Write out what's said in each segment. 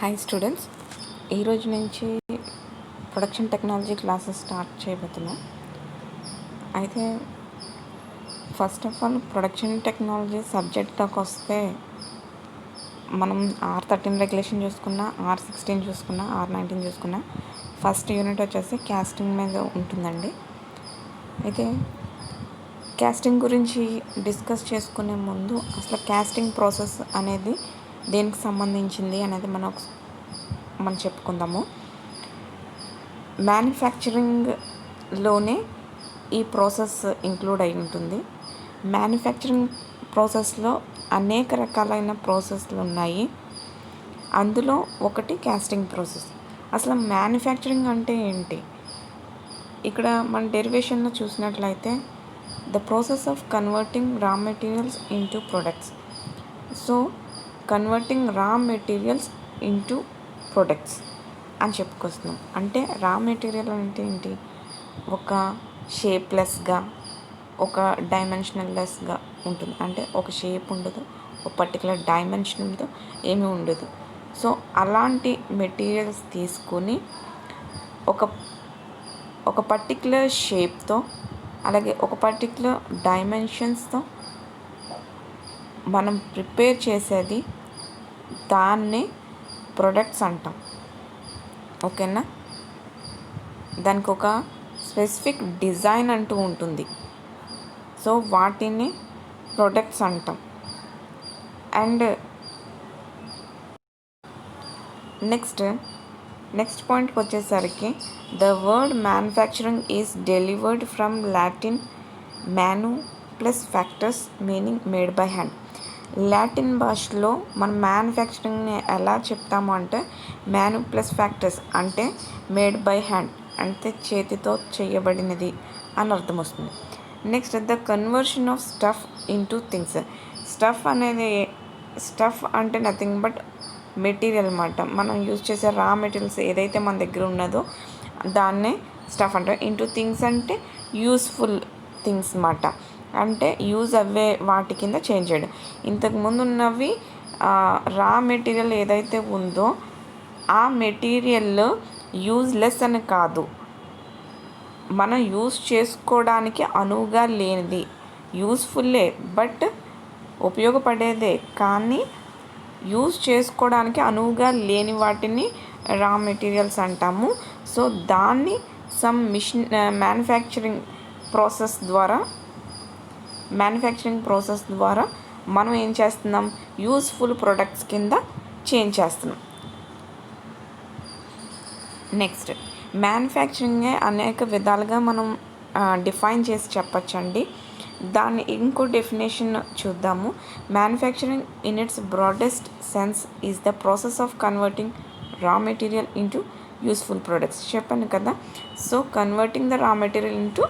Hi students, ఈరోజు నుంచి production technology classes start చేయబోతున్నాం. అయితే first of all production technology సబ్జెక్ట్లోకి వస్తే మనం R13 రెగ్యులేషన్ చూసుకున్నా, R16 చూసుకున్నా, R19 చూసుకున్నా ఫస్ట్ యూనిట్ వచ్చేసి క్యాస్టింగ్ మీద ఉంటుందండి. అయితే క్యాస్టింగ్ గురించి డిస్కస్ చేసుకునే ముందు అసలు క్యాస్టింగ్ ప్రాసెస్ అనేది దేనికి సంబంధించింది అనేది మనం చెప్పుకుందాము. మ్యానుఫ్యాక్చరింగ్లోనే ఈ ప్రాసెస్ ఇంక్లూడ్ అయి ఉంటుంది. మ్యానుఫ్యాక్చరింగ్ ప్రాసెస్లో అనేక రకాలైన ప్రాసెస్లు ఉన్నాయి. అందులో ఒకటి క్యాస్టింగ్ ప్రాసెస్. అసలు మ్యానుఫ్యాక్చరింగ్ అంటే ఏంటి? ఇక్కడ మన డెరివేషన్లో చూసినట్లయితే ద ప్రాసెస్ ఆఫ్ కన్వర్టింగ్ రా materials into products. So converting రా మెటీరియల్స్ ఇంటూ ప్రొడక్ట్స్ అని చెప్పుకొస్తున్నాం. అంటే రా మెటీరియల్ అంటే ఏంటి? ఒక షేప్లెస్గా, ఒక డైమెన్షనల్లెస్గా ఉంటుంది. అంటే ఒక షేప్ ఉండదు, ఒక పర్టికులర్ డైమెన్షన్ ఉండదు, ఏమీ ఉండదు. సో అలాంటి మెటీరియల్స్ తీసుకొని ఒక పర్టికులర్ షేప్తో, అలాగే ఒక పర్టికులర్ డైమెన్షన్స్తో మనం ప్రిపేర్ చేసేది దాన్నే ప్రొడక్ట్స్ అంటాం. ఓకేనా? దానికి ఒక స్పెసిఫిక్ డిజైన్ అంటూ ఉంటుంది. సో వాటిని ప్రొడక్ట్స్ అంటాం. అండ్ నెక్స్ట్ పాయింట్కి వచ్చేసరికి the word manufacturing is delivered from Latin man plus factors meaning made by hand. Latin భాషలో మనం మ్యానుఫ్యాక్చరింగ్ని ఎలా చెప్తాము అంటే మ్యాను ప్లస్ ఫ్యాక్టర్స్ అంటే మేడ్ బై హ్యాండ్, అంటే చేతితో చేయబడినది అని అర్థం వస్తుంది. Next the conversion of stuff into things. Stuff అంటే నథింగ్ బట్ మెటీరియల్ అన్నమాట. మనం యూజ్ చేసే రా మెటీరియల్స్ ఏదైతే మన దగ్గర ఉన్నదో దాన్నే స్టఫ్ అంటారు. ఇంటూ థింగ్స్ అంటే యూస్ఫుల్ థింగ్స్ అన్నమాట. అంటే యూజ్ అవ్వే వాటి కింద చేంజ్ చేయడం. ఇంతకుముందు ఉన్నవి రా మెటీరియల్ ఏదైతే ఉందో ఆ మెటీరియల్ యూజ్లెస్ అని కాదు, మనం యూజ్ చేసుకోవడానికి అనువుగా లేనిది, యూస్ఫుల్లే బట్ ఉపయోగపడేదే కానీ యూజ్ చేసుకోవడానికి అనువుగా లేని వాటిని రా మెటీరియల్స్ అంటాము. సో దాన్ని మ్యానుఫ్యాక్చరింగ్ ప్రాసెస్ ద్వారా మనం ఏం చేస్తున్నాం? యూస్ఫుల్ ప్రొడక్ట్స్ కింద చేంజ్ చేస్తున్నాం. నెక్స్ట్ మ్యానుఫ్యాక్చరింగే అనేక విధాలుగా మనం డిఫైన్ చేసి చెప్పచ్చండి. దాన్ని ఇంకో డెఫినేషన్ చూద్దాము. Manufacturing in it's broadest sense is the process of converting raw material into useful products. చెప్పాను కదా. So converting the raw material into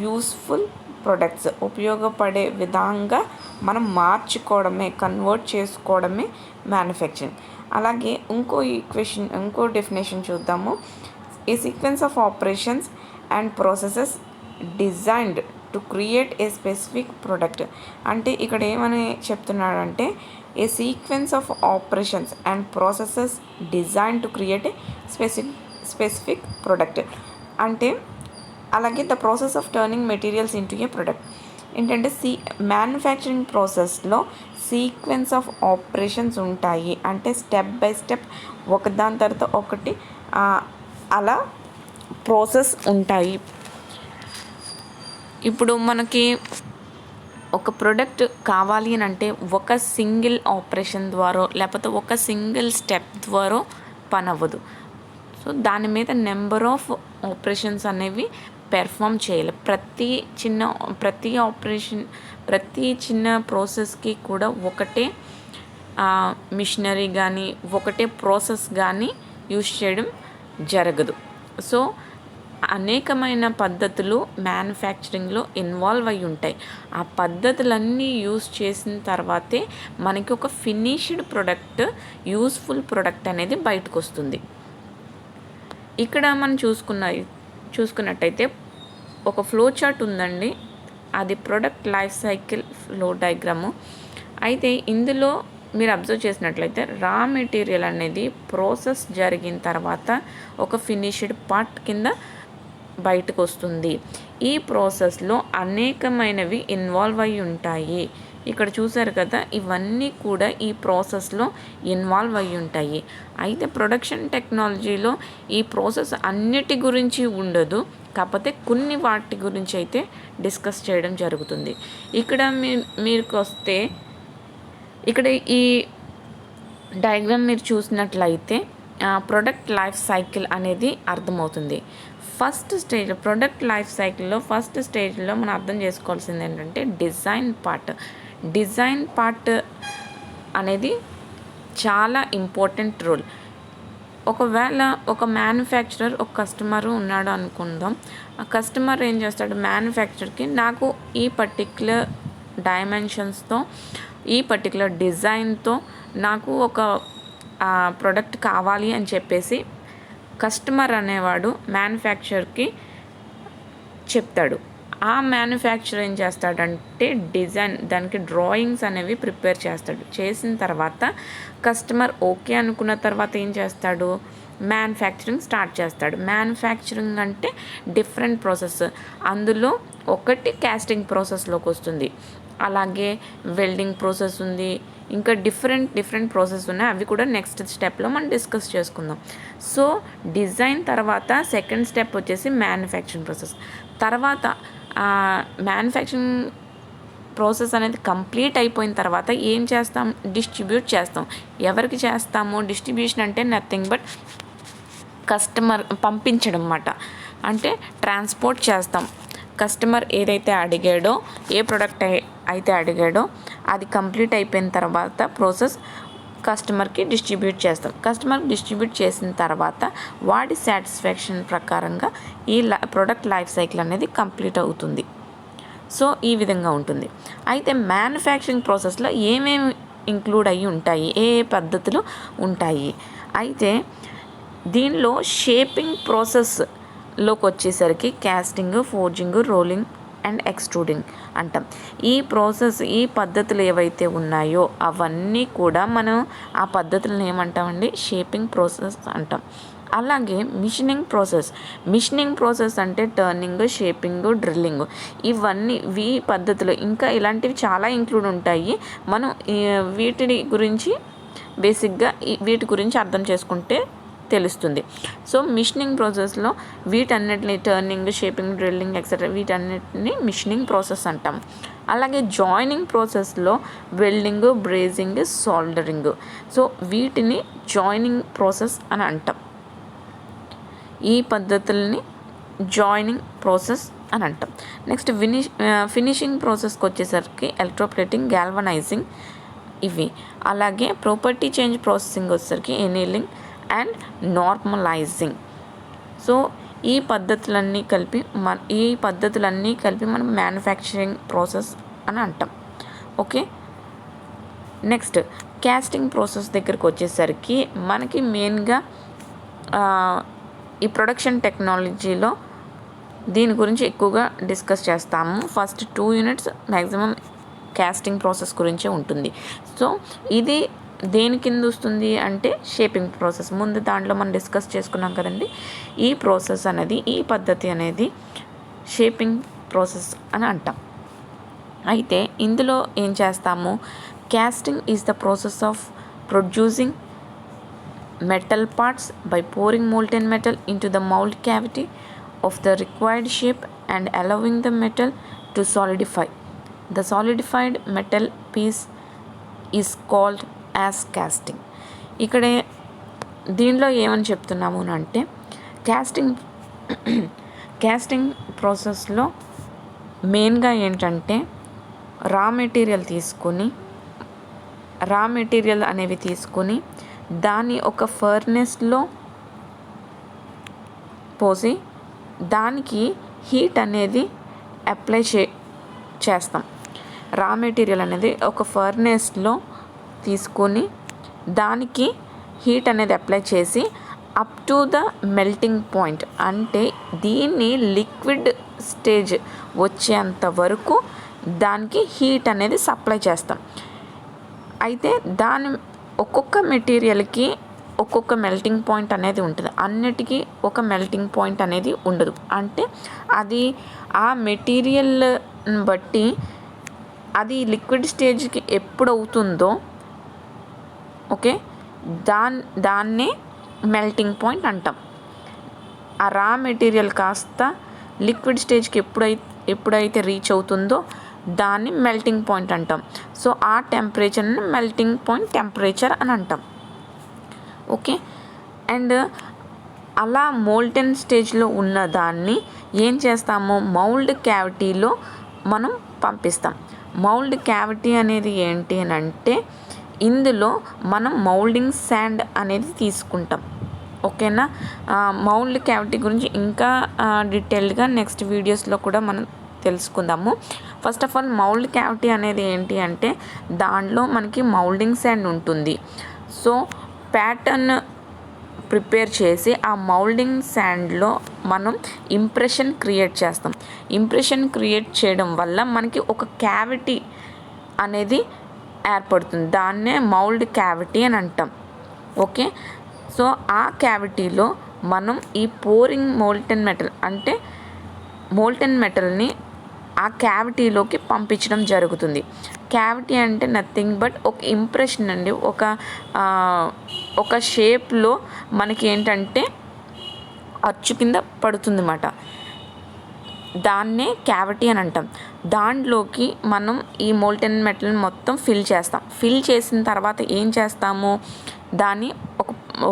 useful products, ఉపయోగపడే విధంగా మనం మార్చుకోవడమే, కన్వర్ట్ చేసుకోవడమే మ్యానుఫ్యాక్చరింగ్. అలాగే ఇంకో డెఫినేషన్ చూద్దాము. A sequence of operations and processes designed to create a specific product. అంటే ఇక్కడ ఏమని చెప్తున్నాడంటే a sequence of operations and processes design to create a specific product. అంటే అలాగే the process of turning materials into a product. ఏంటంటే manufacturing ప్రాసెస్లో sequence of operations ఉంటాయి. అంటే స్టెప్ బై స్టెప్ ఒకదాని తర్వాత ఒకటి అలా ప్రాసెస్ ఉంటాయి. ఇప్పుడు మనకి ఒక ప్రోడక్ట్ కావాలి అని అంటే ఒక సింగిల్ ఆపరేషన్ ద్వారా లేకపోతే ఒక సింగిల్ స్టెప్ ద్వారా పని అవ్వదు. సో దాని మీద నెంబర్ ఆఫ్ ఆపరేషన్స్ అనేవి పెర్ఫామ్ చేయాలి. ప్రతి చిన్న ప్రాసెస్కి కూడా ఒకటే మిషనరీ కానీ ఒకటే ప్రాసెస్ కానీ యూజ్ చేయడం జరగదు. సో అనేకమైన పద్ధతులు మ్యానుఫ్యాక్చరింగ్లో ఇన్వాల్వ్ అయి ఉంటాయి. ఆ పద్ధతులన్నీ యూజ్ చేసిన తర్వాతే మనకి ఒక ఫినిష్డ్ ప్రొడక్ట్, యూస్ఫుల్ ప్రొడక్ట్ అనేది బయటకు వస్తుంది. ఇక్కడ మనం చూసుకున్నట్టయితే ఒక ఫ్లో చార్ట్ ఉందండి. అది product life cycle flow diagram. అయితే ఇందులో మీరు అబ్జర్వ్ చేసినట్లయితే రా మెటీరియల్ అనేది ప్రాసెస్ జరిగిన తర్వాత ఒక ఫినిష్డ్ పార్ట్ కింద బయటకు వస్తుంది. ఈ ప్రాసెస్లో అనేకమైనవి ఇన్వాల్వ్ అయి ఉంటాయి. ఇక్కడ చూసారు కదా, ఇవన్నీ కూడా ఈ ప్రాసెస్లో ఇన్వాల్వ్ అయి ఉంటాయి. అయితే ప్రొడక్షన్ టెక్నాలజీలో ఈ ప్రాసెస్ అన్నిటి గురించి ఉండదు, కాకపోతే కొన్ని వాటి గురించి అయితే డిస్కస్ చేయడం జరుగుతుంది. ఇక్కడ మీకు వస్తే ఇక్కడ ఈ డయాగ్రామ్ మీరు చూసినట్లయితే ప్రొడక్ట్ లైఫ్ సైకిల్ అనేది అర్థమవుతుంది. ప్రొడక్ట్ లైఫ్ సైకిల్లో ఫస్ట్ స్టేజ్లో మనం అర్థం చేసుకోవాల్సింది ఏంటంటే డిజైన్ పార్ట్ అనేది చాలా ఇంపార్టెంట్ రోల్. ఒకవేళ ఒక మ్యానుఫ్యాక్చరర్ ఒక కస్టమర్ ఉన్నాడు అనుకుందాం. ఆ కస్టమర్ ఏం చేస్తాడు, మ్యానుఫ్యాక్చర్కి నాకు ఈ పర్టిక్యులర్ డైమెన్షన్స్తో ఈ పర్టిక్యులర్ డిజైన్తో నాకు ఒక ప్రోడక్ట్ కావాలి అని చెప్పేసి కస్టమర్ అనేవాడు మ్యానుఫ్యాక్చర్కి చెప్తాడు. ఆ మ్యానుఫ్యాక్చర్ ఏం చేస్తాడంటే దానికి డ్రాయింగ్స్ అనేవి ప్రిపేర్ చేస్తాడు. చేసిన తర్వాత కస్టమర్ ఓకే అనుకున్న తర్వాత ఏం చేస్తాడు, మ్యానుఫ్యాక్చరింగ్ స్టార్ట్ చేస్తాడు. మ్యానుఫ్యాక్చరింగ్ అంటే డిఫరెంట్ ప్రాసెస్. అందులో ఒకటి క్యాస్టింగ్ ప్రాసెస్లోకి వస్తుంది, అలాగే వెల్డింగ్ ప్రాసెస్ ఉంది, ఇంకా డిఫరెంట్ ప్రాసెస్ ఉన్నాయి. అవి కూడా నెక్స్ట్ స్టెప్లో మనం డిస్కస్ చేసుకుందాం. సో డిజైన్ తర్వాత సెకండ్ స్టెప్ వచ్చేసి మ్యానుఫ్యాక్చరింగ్ ప్రాసెస్. తర్వాత మ్యానుఫ్యాక్చరింగ్ ప్రాసెస్ అనేది కంప్లీట్ అయిపోయిన తర్వాత ఏం చేస్తాం, డిస్ట్రిబ్యూట్ చేస్తాం. ఎవరికి చేస్తాము, డిస్ట్రిబ్యూషన్ అంటే నథింగ్ బట్ కస్టమర్ పంపించడం అన్నమాట. అంటే ట్రాన్స్పోర్ట్ చేస్తాం. కస్టమర్ ఏదైతే అడిగాడో, ఏ ప్రోడక్ట్ అయితే అడిగాడో అది కంప్లీట్ అయిపోయిన తర్వాత ప్రాసెస్ కస్టమర్కి డిస్ట్రిబ్యూట్ చేస్తాం. కస్టమర్కి డిస్ట్రిబ్యూట్ చేసిన తర్వాత వాడి సాటిస్ఫాక్షన్ ప్రకారంగా ఈ ప్రోడక్ట్ లైఫ్ సైకిల్ అనేది కంప్లీట్ అవుతుంది. సో ఈ విధంగా ఉంటుంది. అయితే మ్యానుఫ్యాక్చరింగ్ ప్రాసెస్లో ఏమేమి ఇంక్లూడ్ అయ్యి ఉంటాయి, ఏ పద్ధతులు ఉంటాయి. అయితే దీనిలో షేపింగ్ ప్రాసెస్లోకి వచ్చేసరికి క్యాస్టింగ్, ఫోర్జింగ్, రోలింగ్ అండ్ ఎక్స్ట్రూడింగ్ అంటాం. ఈ పద్ధతులు ఏవైతే ఉన్నాయో అవన్నీ కూడా మనం ఆ పద్ధతులను ఏమంటామండి, షేపింగ్ ప్రాసెస్ అంటాం. అలాగే మిషనింగ్ ప్రాసెస్ అంటే టర్నింగ్, షేపింగ్, డ్రిల్లింగ్, ఇవన్నీ పద్ధతులు ఇంకా ఇలాంటివి చాలా ఇంక్లూడ్ ఉంటాయి. మనం వీటి గురించి అర్థం చేసుకుంటే తెలుస్తుంది. సో మిషనింగ్ ప్రాసెస్లో వీటన్నిటిని టర్నింగ్, షేపింగ్, డ్రిల్లింగ్ ఎక్సెట్రా వీటన్నిటిని మిషనింగ్ ప్రాసెస్ అంటాం. అలాగే జాయినింగ్ ప్రాసెస్లో వెల్డింగ్, బ్రేజింగ్, సోల్డరింగ్, సో వీటిని జాయినింగ్ ప్రాసెస్ అని అంటాం. ఈ పద్ధతుల్ని జాయినింగ్ ప్రాసెస్ అని అంటాం. నెక్స్ట్ ఫినిషింగ్ ప్రాసెస్కి వచ్చేసరికి ఎలక్ట్రోప్లేటింగ్, గాల్వనైజింగ్ ఇవి. అలాగే ప్రాపర్టీ చేంజ్ ప్రాసెసింగ్ వచ్చేసరికి ఎనీలింగ్ అండ్ నార్మలైజింగ్. సో ఈ పద్ధతులన్నీ కలిపి మనం మ్యానుఫ్యాక్చరింగ్ ప్రాసెస్ అని అంటాం. ఓకే, నెక్స్ట్ క్యాస్టింగ్ ప్రాసెస్ దగ్గరికి వచ్చేసరికి మనకి మెయిన్గా ఈ ప్రొడక్షన్ టెక్నాలజీలో దీని గురించి ఎక్కువగా డిస్కస్ చేస్తాము. First 2 units maximum casting process గురించే ఉంటుంది. సో ఇది దేని కింద వస్తుంది అంటే షేపింగ్ ప్రాసెస్. ముందు దాంట్లో మనం డిస్కస్ చేసుకున్నాం కదండి. ఈ ప్రాసెస్ అనేది, ఈ పద్ధతి అనేది షేపింగ్ ప్రాసెస్ అని అంటాం. అయితే ఇందులో ఏం చేస్తాము, casting is the process of producing metal parts by pouring molten metal into the mold cavity of the required shape and allowing the metal to solidify. The solidified metal piece is called as casting. ఇక్కడ దీనిలో ఏమని చెప్తున్నాము అంటే casting ప్రాసెస్లో మెయిన్గా ఏంటంటే raw material అనేవి తీసుకొని దాన్ని ఒక ఫర్నెస్లో పోసి దానికి హీట్ అనేది అప్లై చేస్తాం. రా మెటీరియల్ అనేది ఒక ఫర్నెస్లో తీసుకొని దానికి హీట్ అనేది అప్లై చేసి up to the melting point, అంటే దీన్ని లిక్విడ్ స్టేజ్ వచ్చేంత వరకు దానికి హీట్ అనేది సప్లై చేస్తాం. అయితే దాని ఒక్కొక్క మెటీరియల్కి ఒక్కొక్క మెల్టింగ్ పాయింట్ అనేది ఉంటుంది. అన్నిటికీ ఒక మెల్టింగ్ పాయింట్ అనేది ఉండదు. అంటే అది ఆ మెటీరియల్ బట్టి అది లిక్విడ్ స్టేజ్కి ఎప్పుడు అవుతుందో ఓకే దాన్నే మెల్టింగ్ పాయింట్ అంటాం. ఆ రా మెటీరియల్ కాస్త లిక్విడ్ స్టేజ్కి ఎప్పుడైతే రీచ్ అవుతుందో దాన్ని మెల్టింగ్ పాయింట్ అంటాం. సో ఆ టెంపరేచర్ని మెల్టింగ్ పాయింట్ టెంపరేచర్ అని అంటాం. ఓకే, అండ్ అలా మోల్టెన్ స్టేజ్లో ఉన్న దాన్ని ఏం చేస్తాము, మౌల్డ్ క్యావిటీలో మనం పంపిస్తాం. మౌల్డ్ క్యావిటీ అనేది ఏంటి అని అంటే ఇందులో మనం మౌల్డింగ్ శాండ్ అనేది తీసుకుంటాం. ఓకేనా, మౌల్డ్ క్యావిటీ గురించి ఇంకా డీటెయిల్డ్గా నెక్స్ట్ వీడియోస్లో కూడా మనం తెలుసుకుందాము. First of all mould cavity అనేది ఏంటి అంటే దాంట్లో మనకి మౌల్డింగ్ శాండ్ ఉంటుంది. సో ప్యాటర్న్ ప్రిపేర్ చేసి ఆ మౌల్డింగ్ శాండ్లో మనం ఇంప్రెషన్ క్రియేట్ చేస్తాం. ఇంప్రెషన్ క్రియేట్ చేయడం వల్ల మనకి ఒక క్యావిటీ అనేది ఏర్పడుతుంది. దాన్నే మౌల్డ్ క్యావిటీ అని అంటాం. ఓకే, సో ఆ క్యావిటీలో మనం ఈ పోరింగ్ మోల్టెన్ మెటల్ అంటే మోల్టెన్ మెటల్ని ఆ క్యావిటీలోకి పంపించడం జరుగుతుంది. క్యావిటీ అంటే నథింగ్ బట్ ఒక ఇంప్రెషన్ అండి, ఒక షేప్లో మనకి ఏంటంటే అచ్చు కింద పడుతుంది అన్నమాట. దాన్నే క్యావిటీ అని అంటాం. దాంట్లోకి మనం ఈ మోల్టెన్ మెటల్ మొత్తం ఫిల్ చేస్తాం. ఫిల్ చేసిన తర్వాత ఏం చేస్తాము, దాన్ని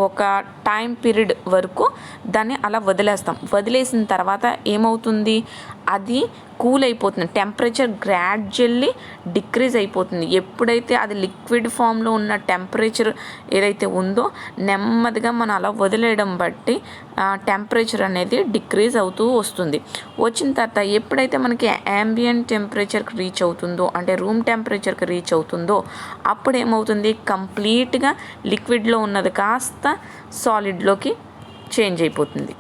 ఒక టైం పీరియడ్ వరకు దాన్ని అలా వదిలేస్తాం. వదిలేసిన తర్వాత ఏమవుతుంది, అది కూల్ అయిపోతుంది. టెంపరేచర్ గ్రాడ్యువల్లీ డిక్రీజ్ అయిపోతుంది. ఎప్పుడైతే అది లిక్విడ్ ఫామ్లో ఉన్న టెంపరేచర్ ఏదైతే ఉందో నెమ్మదిగా మనం అలా వదిలేయడం బట్టి టెంపరేచర్ అనేది డిక్రీజ్ అవుతూ వస్తుంది. వచ్చిన తర్వాత ఎప్పుడైతే మనకి యాంబియంట్ టెంపరేచర్కి రీచ్ అవుతుందో అంటే రూమ్ టెంపరేచర్కి రీచ్ అవుతుందో అప్పుడు ఏమవుతుంది, కంప్లీట్గా లిక్విడ్లో ఉన్నది కాస్త సాలిడ్లోకి చేంజ్ అయిపోతుంది.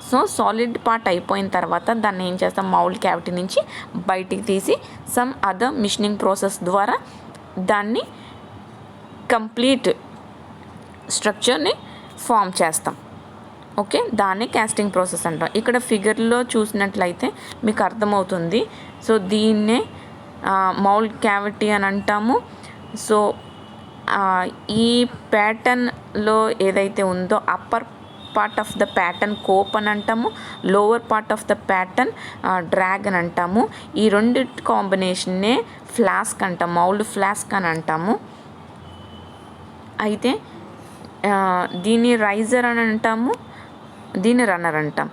సో సాలిడ్ పార్ట్ అయిపోయిన తర్వాత దాన్ని ఏం చేస్తాం, మౌల్డ్ క్యావిటీ నుంచి బయటికి తీసి సమ్ అదర్ మిషనింగ్ ప్రాసెస్ ద్వారా దాన్ని కంప్లీట్ స్ట్రక్చర్ని ఫామ్ చేస్తాం. ఓకే, దాన్ని కాస్టింగ్ ప్రాసెస్ అంటాం. ఇక్కడ ఫిగర్లో చూసినట్లయితే మీకు అర్థమవుతుంది. సో దీన్నే మౌల్డ్ క్యావిటీ అని అంటాము. సో ఈ ప్యాటర్న్లో ఏదైతే ఉందో upper part of the pattern cope అని అంటాము, lower part of the pattern drag అని అంటాము. ఈ రెండు కాంబినేషన్నే ఫ్లాస్క్ అంటాం, మౌల్డ్ ఫ్లాస్క్ అని అంటాము. అయితే దీన్ని రైజర్ అని అంటాము, దీన్ని రన్నర్ అంటాం.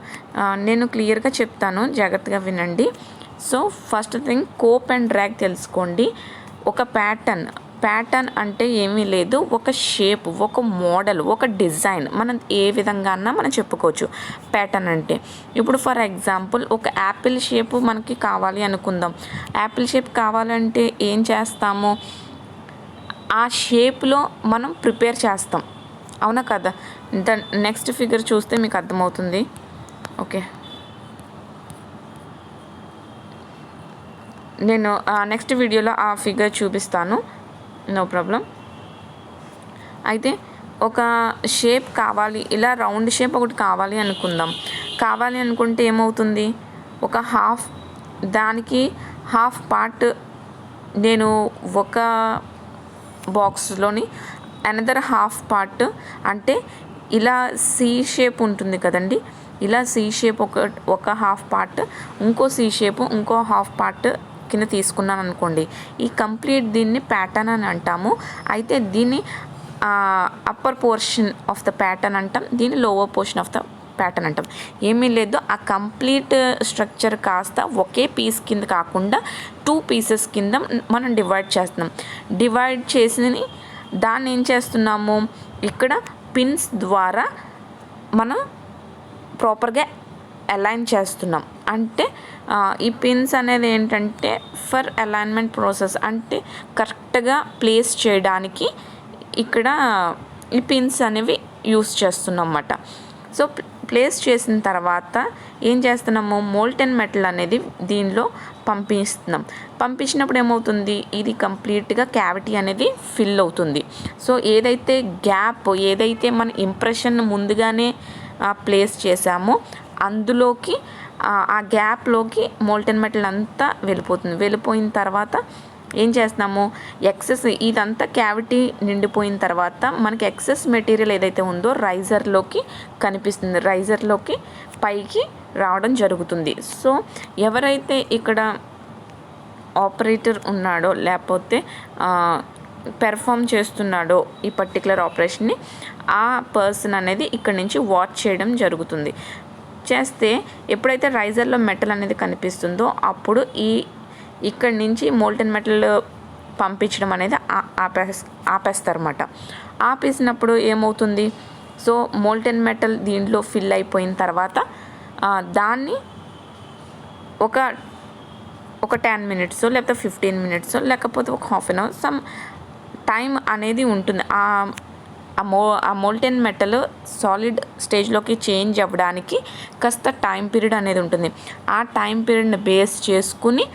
నేను క్లియర్గా చెప్తాను, జాగ్రత్తగా వినండి. So first thing cope and drag తెలుసుకోండి. ఒక ప్యాటర్న్ అంటే ఏమీ లేదు, ఒక షేప్, ఒక మోడల్, ఒక డిజైన్, మనం ఏ విధంగా అన్నా మనం చెప్పుకోవచ్చు ప్యాటర్న్ అంటే. ఇప్పుడు ఫర్ ఎగ్జాంపుల్ ఒక యాపిల్ షేప్ మనకి కావాలి అనుకుందాం. యాపిల్ షేప్ కావాలంటే ఏం చేస్తాము, ఆ షేప్లో మనం ప్రిపేర్ చేస్తాం, అవునా కదా. నెక్స్ట్ ఫిగర్ చూస్తే మీకు అర్థమవుతుంది. ఓకే, నేను నెక్స్ట్ వీడియోలో ఆ ఫిగర్ చూపిస్తాను, నో ప్రాబ్లం. అయితే ఒక షేప్ కావాలి, ఇలా రౌండ్ షేప్ ఒకటి కావాలి అనుకుందాం. కావాలి అనుకుంటే ఏమవుతుంది, ఒక దానికి హాఫ్ పార్ట్ నేను ఒక బాక్స్లోని అనదర్ హాఫ్ పార్ట్ అంటే ఇలా సి షేప్ ఉంటుంది కదండి, ఇలా సి షేప్ ఒక హాఫ్ పార్ట్, ఇంకో సి షేప్ ఇంకో హాఫ్ పార్ట్ కింద తీసుకున్నాను అనుకోండి. ఈ కంప్లీట్ దీన్ని ప్యాటర్న్ అని అంటాము. అయితే దీన్ని upper portion of the pattern అంటాం, దీన్ని lower portion of the pattern అంటాం. ఏమీ లేదు, ఆ కంప్లీట్ స్ట్రక్చర్ కాస్త ఒకే పీస్ కింద కాకుండా 2 పీసెస్ కింద మనం డివైడ్ చేస్తున్నాం. డివైడ్ చేసి దాన్ని ఏం చేస్తున్నాము, ఇక్కడ పిన్స్ ద్వారా మనం ప్రాపర్గా అలైన్ చేస్తున్నాం. అంటే ఈ పిన్స్ అనేది ఏంటంటే ఫర్ అలైన్మెంట్ ప్రాసెస్, అంటే కరెక్ట్గా ప్లేస్ చేయడానికి ఇక్కడ ఈ పిన్స్ అనేవి యూస్ చేస్తున్నాం అన్నమాట. సో ప్లేస్ చేసిన తర్వాత ఏం చేస్తున్నాము, మోల్టెన్ మెటల్ అనేది దీనిలో పంపించినప్పుడు ఏమవుతుంది, ఇది కంప్లీట్గా క్యావిటీ అనేది ఫిల్ అవుతుంది. సో ఏదైతే మన ఇంప్రెషన్ ముందుగానే ప్లేస్ చేసామో అందులోకి ఆ గ్యాప్లోకి మోల్టెన్ మెటల్ అంతా వెళ్ళిపోయిన తర్వాత ఏం చేస్తున్నాము, ఇదంతా క్యావిటీ నిండిపోయిన తర్వాత మనకి ఎక్సెస్ మెటీరియల్ ఏదైతే ఉందో రైజర్లోకి కనిపిస్తుంది, రైజర్లోకి పైకి రావడం జరుగుతుంది. సో ఎవరైతే ఇక్కడ ఆపరేటర్ ఉన్నాడో లేకపోతే పెర్ఫామ్ చేస్తున్నాడో ఈ పర్టికులర్ ఆపరేషన్ని, ఆ పర్సన్ అనేది ఇక్కడ నుంచి వాచ్ చేయడం జరుగుతుంది. చేస్తే ఎప్పుడైతే రైజర్లో మెటల్ అనేది కనిపిస్తుందో అప్పుడు ఇక్కడి నుంచి మోల్టెన్ మెటల్ పంపించడం అనేది ఆపేస్తారన్నమాట. ఆపేసినప్పుడు ఏమవుతుంది, సో మోల్టెన్ మెటల్ దీంట్లో ఫిల్ అయిపోయిన తర్వాత దాన్ని ఒక 10 minutes లేకపోతే 15 minutes లేకపోతే ఒక half an hour some time అనేది ఉంటుంది. ఆ మోల్టెన్ మెటల్ సాలిడ్ స్టేజ్లోకి చేంజ్ అవ్వడానికి కాస్త టైం పీరియడ్ అనేది ఉంటుంది. ఆ టైం పీరియడ్ని బేస్ చేసుకుని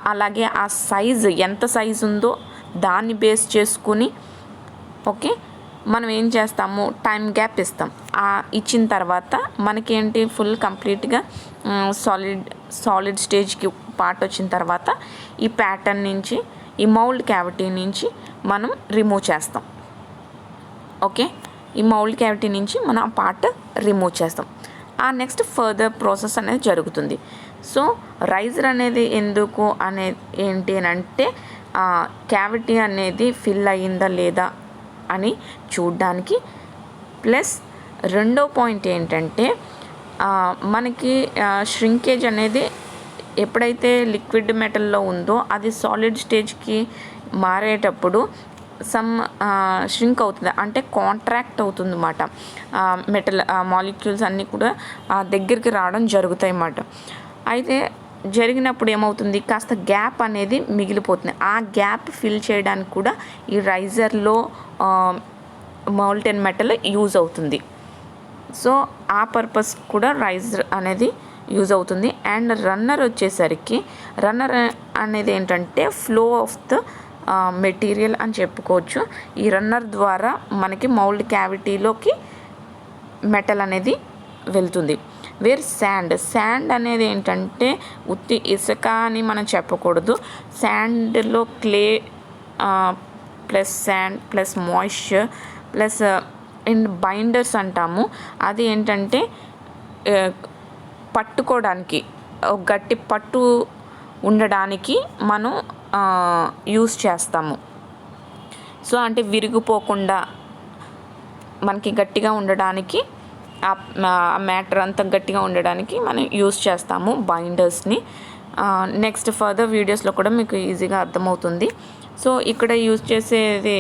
అలాగే ఆ సైజు ఎంత సైజు ఉందో దాన్ని బేస్ చేసుకుని ఓకే మనం ఏం చేస్తాము, టైం గ్యాప్ ఇస్తాం. ఇచ్చిన తర్వాత మనకేంటి ఫుల్ కంప్లీట్గా సాలిడ్ స్టేజ్కి పార్ట్ వచ్చిన తర్వాత ఈ ప్యాటర్న్ నుంచి ఈ మౌల్డ్ క్యావిటీ నుంచి మనం రిమూవ్ చేస్తాం. ఓకే, ఈ మౌల్డ్ క్యావిటీ నుంచి మనం ఆ పార్ట్ రిమూవ్ చేస్తాం. నెక్స్ట్ ఫర్దర్ ప్రాసెస్ అనేది జరుగుతుంది. సో రైజర్ అనేది ఎందుకు ఏంటి అని అంటే క్యావిటీ అనేది ఫిల్ అయ్యిందా లేదా అని చూడడానికి. ప్లస్ రెండో పాయింట్ ఏంటంటే మనకి ష్రింకేజ్ అనేది ఎప్పుడైతే లిక్విడ్ మెటల్లో ఉందో అది సాలిడ్ స్టేజ్కి మారేటప్పుడు ష్రింక్ అవుతుంది, అంటే కాంట్రాక్ట్ అవుతుంది అన్నమాట. మెటల్ మాలిక్యూల్స్ అన్నీ కూడా దగ్గరికి రావడం జరుగుతాయి అన్నమాట. అయితే జరిగినప్పుడు ఏమవుతుంది, కాస్త గ్యాప్ అనేది మిగిలిపోతుంది. ఆ గ్యాప్ ఫిల్ చేయడానికి కూడా ఈ రైజర్లో మోల్టెన్ మెటల్ యూజ్ అవుతుంది. సో ఆ పర్పస్ కూడా రైజర్ అనేది యూజ్ అవుతుంది. అండ్ రన్నర్ వచ్చేసరికి రన్నర్ అనేది ఏంటంటే ఫ్లో ఆఫ్ ద మెటీరియల్ అని చెప్పుకోవచ్చు. ఈ రన్నర్ ద్వారా మనకి మౌల్డ్ క్యావిటీలోకి మెటల్ అనేది వెళ్తుంది. వేర్ శాండ్ అనేది ఏంటంటే ఉత్తి ఇసుక అని మనం చెప్పకూడదు. శాండ్లో clay plus sand plus moisture plus and binders అంటాము. అది ఏంటంటే పట్టుకోవడానికి గట్టి పట్టు ఉండడానికి మనం యూస్ చేస్తాము. సో అంటే విరిగిపోకుండా మనకి గట్టిగా ఉండడానికి ఆ మ్యాటర్ అంతా గట్టిగా ఉండడానికి మనం యూస్ చేస్తాము బైండర్స్ని. నెక్స్ట్ ఫర్దర్ వీడియోస్లో కూడా మీకు ఈజీగా అర్థమవుతుంది. సో ఇక్కడ యూజ్ చేసేది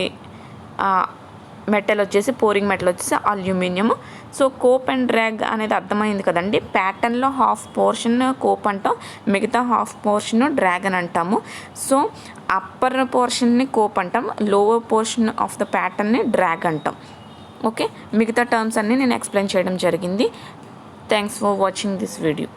మెటల్ వచ్చేసి పోరింగ్ మెటల్ వచ్చేసి aluminium. So cope and drag అనేది అర్థమైంది కదండి. ప్యాటర్న్లో హాఫ్ పోర్షన్ కోప్ అంటాం, మిగతా హాఫ్ పోర్షన్ డ్రాగ్ అని అంటాము. సో అప్పర్ పోర్షన్ని కోప్ అంటాం, లోవర్ పోర్షన్ ఆఫ్ ద ప్యాటర్న్ని డ్రాగ్ అంటాం. ఓకే, మిగతా టర్మ్స్ అన్నీ నేను ఎక్స్ప్లెయిన్ చేయడం జరిగింది. Thanks for watching this video.